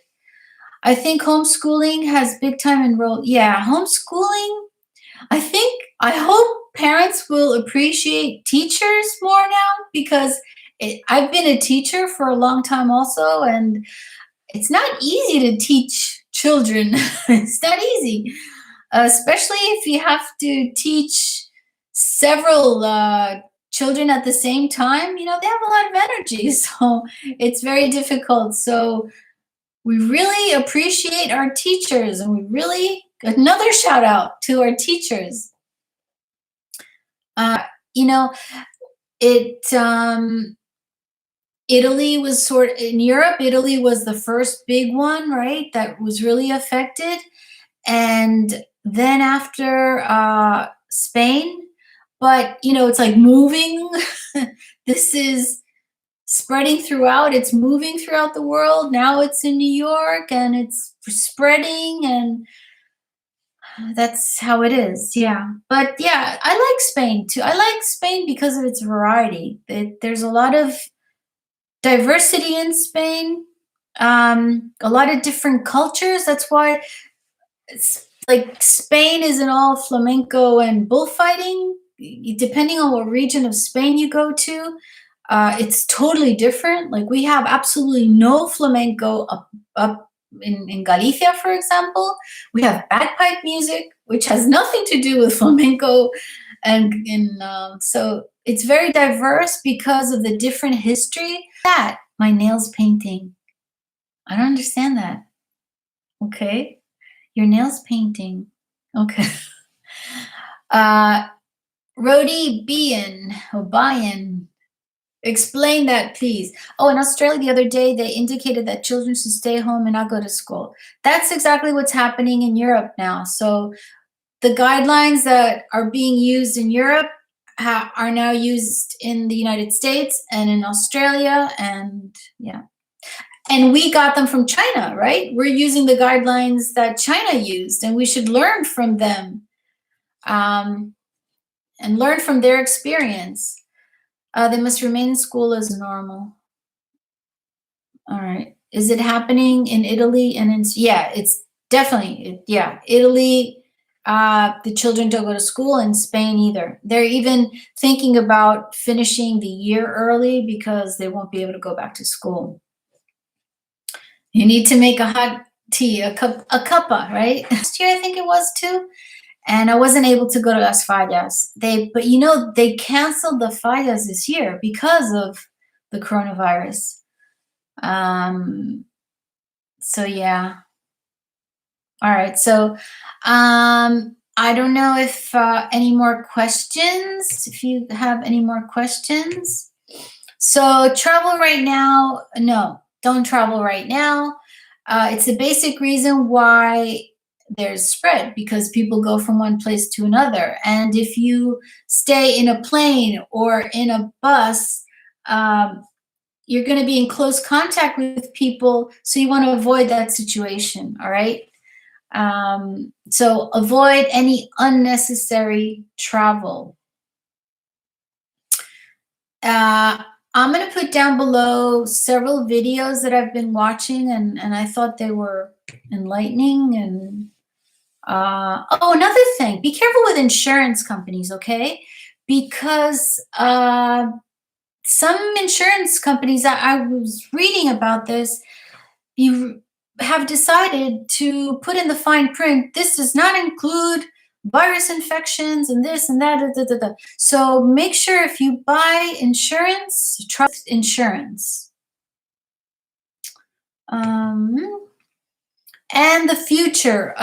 I think homeschooling has big time enrolled. Yeah, homeschooling. I hope parents will appreciate teachers more now, because I've been a teacher for a long time also, and it's not easy to teach children. It's not easy, especially if you have to teach several children at the same time. You know, they have a lot of energy, so it's very difficult. So we really appreciate our teachers, and we really, another shout out to our teachers. Uh, you know, it Italy was in Europe. Italy was the first big one, right? That was really affected, and then after Spain. But you know, it's like moving. This is spreading throughout. It's moving throughout the world. Now it's in New York, and it's spreading, and that's how it is. Yeah. But yeah, I like Spain too. I like Spain because of its variety. There's a lot of diversity in Spain, a lot of different cultures. That's why it's like Spain isn't all flamenco and bullfighting. Depending on what region of Spain you go to, It's totally different. Like we have absolutely no flamenco up in Galicia, for example. We have bagpipe music, which has nothing to do with flamenco, and so it's very diverse because of the different history. That my nails painting. I don't understand that. Okay, your nails painting. Okay. Uh, Rodi Bian Obayan. Explain that, please. Oh, in Australia the other day, they indicated that children should stay home and not go to school. That's exactly what's happening in Europe now. So the guidelines that are being used in Europe are now used in the United States and in Australia, and yeah. And we got them from China, right? We're using the guidelines that China used, and we should learn from them, um, and learn from their experience. They must remain in school as normal. All right. Is it happening in Italy and in, yeah, it's definitely, yeah, Italy, the children don't go to school, in Spain either. They're even thinking about finishing the year early because they won't be able to go back to school. You need to make a hot tea, a cuppa, right? Last year, I think it was too. And I wasn't able to go to Las Fallas. But you know, they canceled the Fallas this year because of the coronavirus. Um, so yeah. All right. So I don't know if any more questions, if you have any more questions. So travel right now, no, don't travel right now. It's a basic reason why there's spread, because people go from one place to another. And if you stay in a plane or in a bus, you're going to be in close contact with people. So you want to avoid that situation. All right. So avoid any unnecessary travel. I'm going to put down below several videos that I've been watching, and I thought they were enlightening. And oh, another thing, be careful with insurance companies, okay? Because some insurance companies, I was reading about this, you have decided to put in the fine print, this does not include virus infections and this and that. Da, da, da. So make sure if you buy insurance, trust insurance. And the future.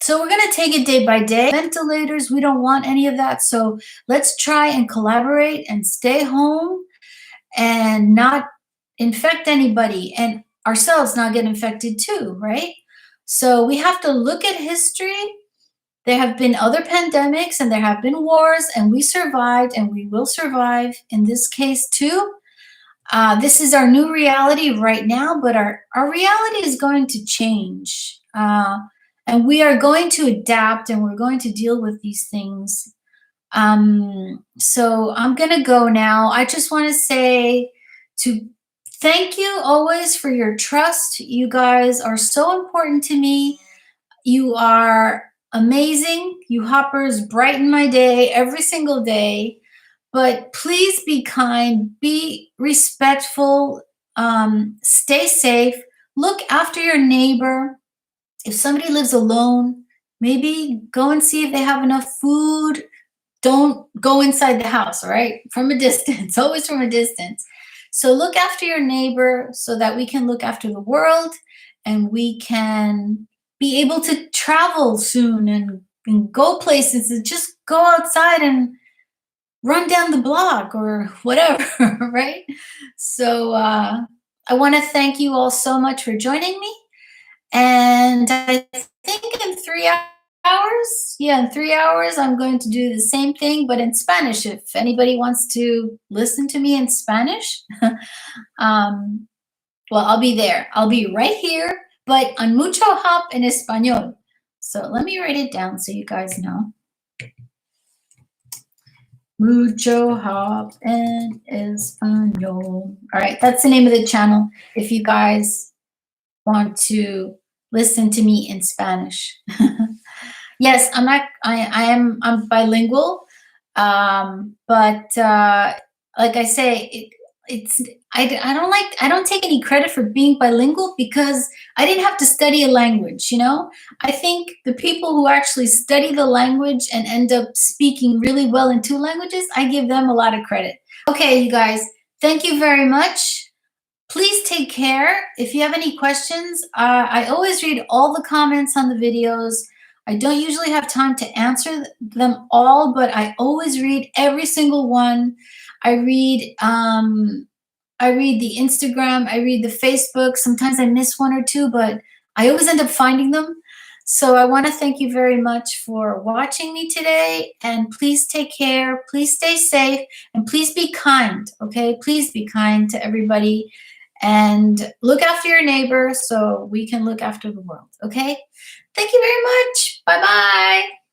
So we're going to take it day by day. Ventilators, we don't want any of that. So let's try and collaborate and stay home and not infect anybody, and ourselves not get infected too, right? So we have to look at history. There have been other pandemics and there have been wars, and we survived, and we will survive in this case too. This is our new reality right now, but our reality is going to change. And we are going to adapt, and we're going to deal with these things. So I'm going to go now. I just want to say to thank you always for your trust. You guys are so important to me. You are amazing. You hoppers brighten my day every single day. But please be kind, be respectful, stay safe, look after your neighbor. If somebody lives alone, maybe go and see if they have enough food. Don't go inside the house, all right? From a distance, always from a distance. So look after your neighbor so that we can look after the world, and we can be able to travel soon and go places, and just go outside and run down the block or whatever, right? So I want to thank you all so much for joining me. And I think in 3 hours, yeah, in 3 hours, I'm going to do the same thing, but in Spanish. If anybody wants to listen to me in Spanish, well, I'll be there. I'll be right here, but on MuchoHop en Español. So let me write it down so you guys know. MuchoHop en Español. All right, that's the name of the channel if you guys want to listen to me in Spanish. Yes, I'm bilingual, but like I say, it's I don't take any credit for being bilingual because I didn't have to study a language, you know? I think the people who actually study the language and end up speaking really well in two languages, I give them a lot of credit. Okay, you guys, thank you very much. Please take care. If you have any questions, I always read all the comments on the videos. I don't usually have time to answer them all, but I always read every single one. I read I read the Instagram, I read the Facebook. Sometimes I miss one or two, but I always end up finding them. So I want to thank you very much for watching me today, and please take care, please stay safe, and please be kind, okay? Please be kind to everybody and look after your neighbor so we can look after the world, okay? Thank you very much. Bye-bye.